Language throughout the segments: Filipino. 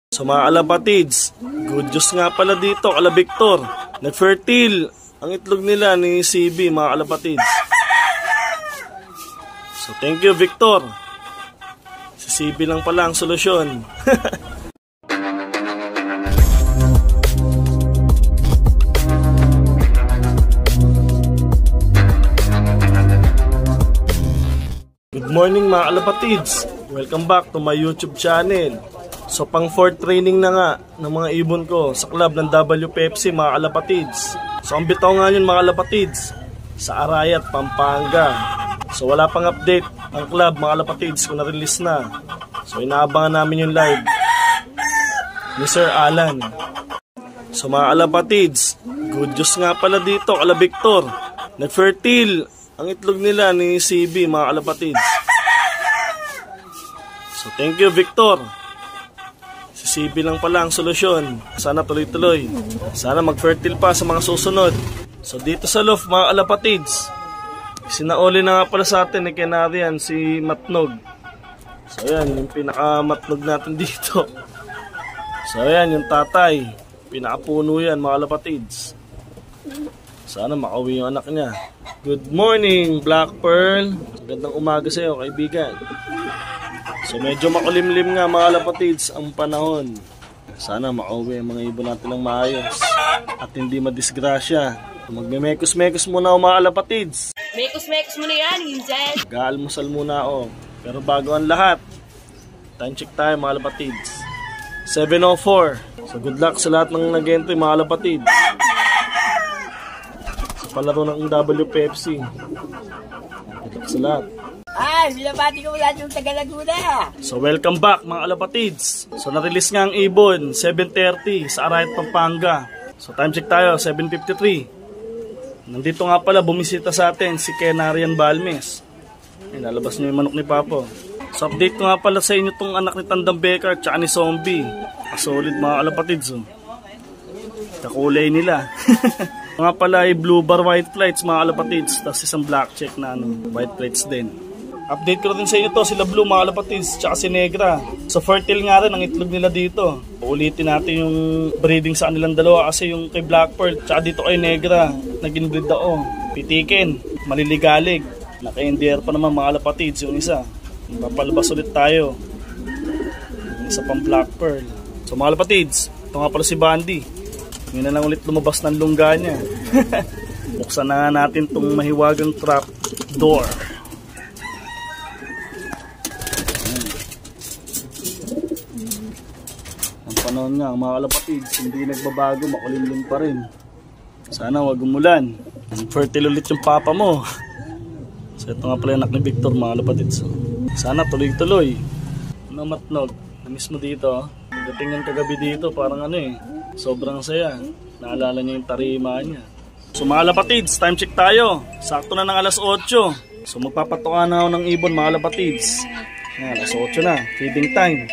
So mga kalapatids, good news nga pala dito kala Victor. Nag-fertile ang itlog nila ni CB mga kalapatids. So thank you Victor. Si CB lang pala ang solusyon. Good morning mga kalapatids. Welcome back to my YouTube channel. So pang 4th training na nga ng mga ibon ko sa club ng WPFC mga kalapatids. So ang bitaw nga yun mga kalapatids sa Arayat, Pampanga. So wala pang update ang club mga kalapatids kung na-release na. So inaabangan namin yung live ni Sir Alan. So mga kalapatids, good news nga pala dito kala Victor. Nag-fertile ang itlog nila ni CB mga kalapatids. So thank you Victor. CB lang pala ang solusyon. Sana tuloy-tuloy. Sana mag-fertile pa sa mga susunod. So dito sa loft mga kalapatids, sinauli na nga pala sa atin ni Kenarian si Matnog. So ayan yung pinaka-matnog natin dito. So ayan yung tatay, pinaka-puno yan mga kalapatids. Sana makauwi yung anak niya. Good morning Black Pearl. Magandang umaga sa iyo kaibigan. So medyo makulimlim nga mga kalapatids ang panahon. Sana makauwi ang mga ibon natin ng maayos at hindi madisgrasya. Magme-mekos-mekos muna ako mga kalapatids. Mekos-mekos muna yan, Hinjan. Gaalmusal muna ako. Pero bago ang lahat, time check tayo mga kalapatids. 7:04. So good luck sa lahat ng nag-entry mga kalapatids. Sa palaro ng WPFC. Good luck sa lahat. Ay, binabati ko mula yung taga Laguna. So welcome back mga kalapatids. So na-release nga ang ibon 7:30 sa Arayat, Pampanga. So time check tayo 7:53. Nandito nga pala bumisita sa atin si Kenarian Balmes. Ay, nalabas niyo yung manok ni Papo. So update ko nga pala sa inyo tong anak ni Tandang Becker at ni Zombie. Solid mga kalapatids. Kakulay nila. Nga pala ay blue bar white plates mga kalapatids. Tapos isang black check na white plates din. Update ko rin sa inyo to, sila blue mga kalapatids, tsaka si Negra. So fertile nga rin ang itlog nila dito. Uulitin natin yung breeding sa kanilang dalawa kasi yung kay Black Pearl, tsaka dito kay Negra, nag-inbreed ako. Pitikin, maliligalig. Naka-NDR pa naman mga kalapatids yung isa. Papalabas ulit tayo. Yung isa pang Black Pearl. So mga kalapatids, ito nga pala si Bandy. Ngayon na lang ulit lumabas ng lungga niya. Buksan na nga natin itong mahiwagang trap door. Panahon nga mga kalapatids, hindi nagbabago, makulimlim pa rin. Sana wag umulan. Fertile ulit yung papa mo. So ito nga pala yung anak ni Victor mga kalapatids. Sana tuloy-tuloy. Ano Matnog, na-miss mo dito? Dating ng kagabi dito, parang sobrang saya. Naalala niya yung tarima niya. So mga kalapatids, time check tayo. Sakto na ng alas 8. So magpapatukan na ako ng ibon mga kalapatids. Alas 8 na, feeding time.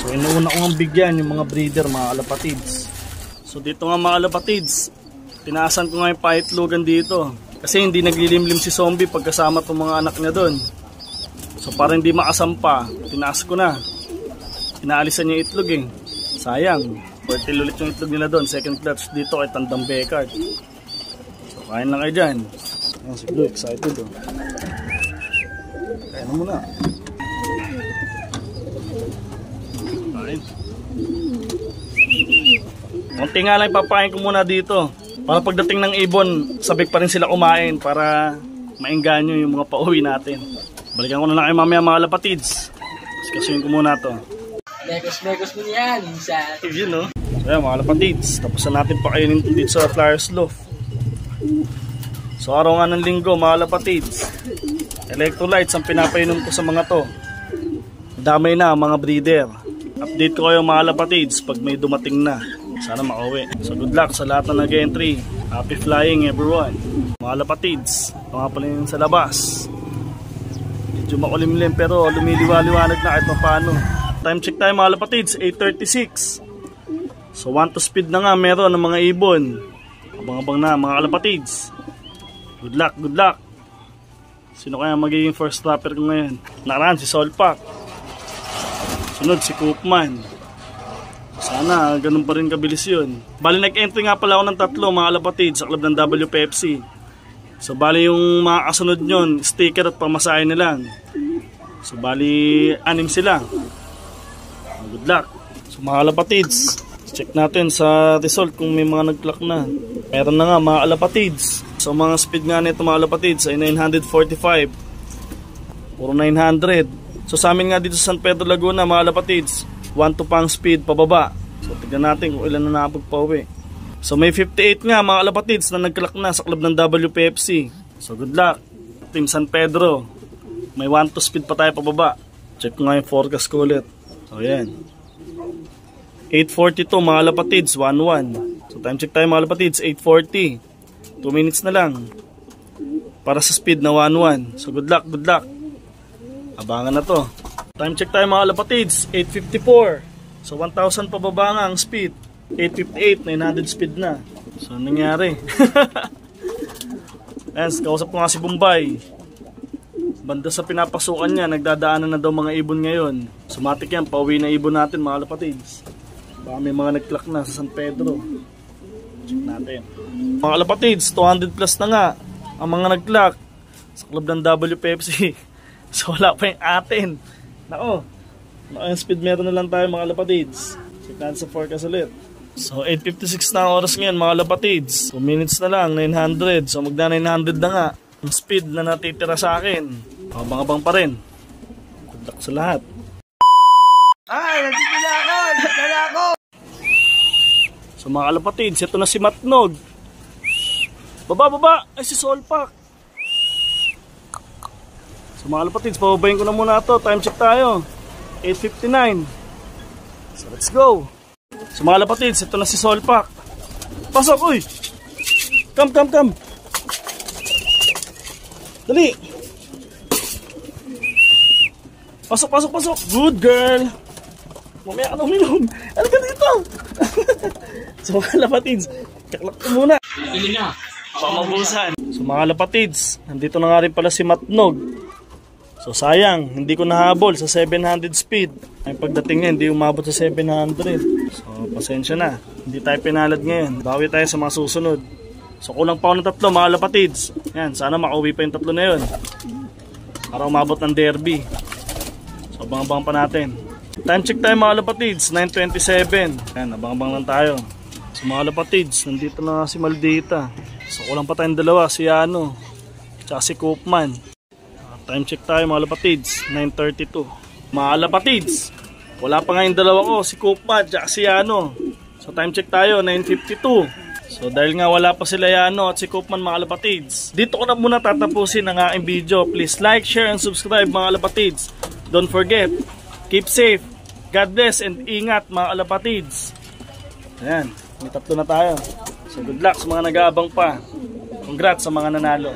So inuuna ko nga bigyan yung mga breeder mga kalapatids. So dito nga mga kalapatids, tinaasan ko nga yung paitlogan dito. Kasi hindi naglilimlim si Zombie pagkasama itong mga anak niya doon. So para hindi makasampa, tinaas ko na. Inaalisan niya yung itlog Sayang, fertile ulit yung itlog nila doon. Second clutch dito kay Tandang Becker. So kain lang kayo dyan. Ayan, si Blue excited Kain na muna. Konti nga lang ipapakain ko muna dito para pagdating ng ibon sabik pa rin sila kumain para maengganyo yung mga pauwi natin. Balikan ko na lang kayo mamaya mga kalapatids. Kasuyin ko muna to. Mekos-mekos mo yan, Hinjan. Yun no. So yan mga kalapatids, tapos na natin pakainin dito sa Flyers Loft. So araw nga ng linggo mga kalapatids, electrolytes ang pinapainom ko sa mga to. Damay na mga breeder. Update ko kayo mga kalapatids pag may dumating na. Sana makauwi. So good luck sa lahat na nag-entry. Happy flying everyone. Mga kalapatids, ito nga pala yung sa labas. Medyo makulimlim pero lumiliwa-liwanag na kahit paano. Time check tayo mga kalapatids, 8:36. So 1 to speed na nga meron ng mga ibon. Abang-abang na mga kalapatids. Good luck, good luck. Sino kaya magiging first trapper ko ngayon? Nakaraan si Solpak. Sunod si Koopman. Sana, ganun pa rin kabilis yun. Bali, nag-entry nga pala ako ng 3 mga kalapatid sa club ng WPFC. So, bali yung mga kasunod nyon, sticker at pamasahe na lang. So, bali, 6 sila. Good luck. So, mga kalapatids, check natin sa result kung may mga nag-clock na. Meron na nga mga kalapatids. So, mga speed nga nito mga kalapatids ay 945. Puro 900. So, sa amin nga dito sa San Pedro, Laguna, mga kalapatids, 1-2 pang speed pababa. So, tignan natin kung ilan na napagpauwi. So, may 58 nga mga kalapatids na nag-clock na sa club ng WPFC. So, good luck. Team San Pedro. May 1-2 speed pa tayo pababa. Check ko nga yung forecast ko ulit. So, yan. 8:42 mga kalapatids, 1-1. So, time check tayo mga kalapatids, 8:40. 2 minutes na lang. Para sa speed na 1-1. So, good luck, good luck. Abangan na to. Time check tayo mga kalapatids, 8:54. So 1,000 pababa nga ang speed. 8:58, 900 speed na. So nangyari. Ayan, kausap ko nga si Bombay. Banda sa pinapasukan niya, nagdadaanan na daw mga ibon ngayon. Sumatik yan, pauwi na ibon natin mga kalapatids. Baka may mga nag-clock na sa San Pedro. Check natin. Mga kalapatids, 200 plus na nga ang mga nag-clock sa club ng WPFC. So wala pa yung atin. Nako, yung speed meron na lang tayo mga kalapatids. Check natin sa forecast ulit. So 8:56 na ang oras ngayon mga kalapatids. 2 minutes na lang, 900. So magna 900 na nga ang speed na natitira sa akin. Abang-abang pa rin. Good luck sa lahat. Ay, nagtitila ako! Nagtitila ako! So mga kalapatids, ito na si Matnog. Baba, baba! Ay si Solpak. So mga kalapatids, pababayin ko na muna ito. Time check tayo. 8:59. So let's go. So mga kalapatids, ito na si Solpak. Pasok, uy! Come, come, come! Dali! Pasok, pasok, pasok! Good girl! Mamaya ka na uminom! Ano ka dito? So mga kalapatids, kaklak ko muna. Pili na. Pamabusan. So mga kalapatids, nandito na nga rin pala si Matnog. So sayang, hindi ko nahabol sa 700 speed. Ay pagdating niya, hindi umabot sa 700. So pasensya na, hindi tayo pinalad ngayon. Bawi tayo sa mga susunod. So kulang pa ako ng 3 mga kalapatids. Yan, sana makauwi pa yung 3 na yun. Para umabot ng derby. So abang-abang pa natin. Time check tayo mga kalapatids, 9:27. Yan, abang-abang lang tayo. So mga kalapatids, nandito na si Maldita. So kulang pa tayong 2, si Ano, tsaka si Koopman. Time check tayo mga kalapatids, 9:32. Mga kalapatids, wala pa nga yung 2 ko, si Koopman at si Yano. So time check tayo, 9:52. So dahil nga wala pa sila Yano at si Koopman mga kalapatids, dito ko na muna tatapusin ang aking video. Please like, share, and subscribe mga kalapatids. Don't forget, keep safe, God bless, and ingat mga kalapatids. Ayan, may 3 na tayo. So good luck sa mga nag-aabang pa. Congrats sa mga nanalo.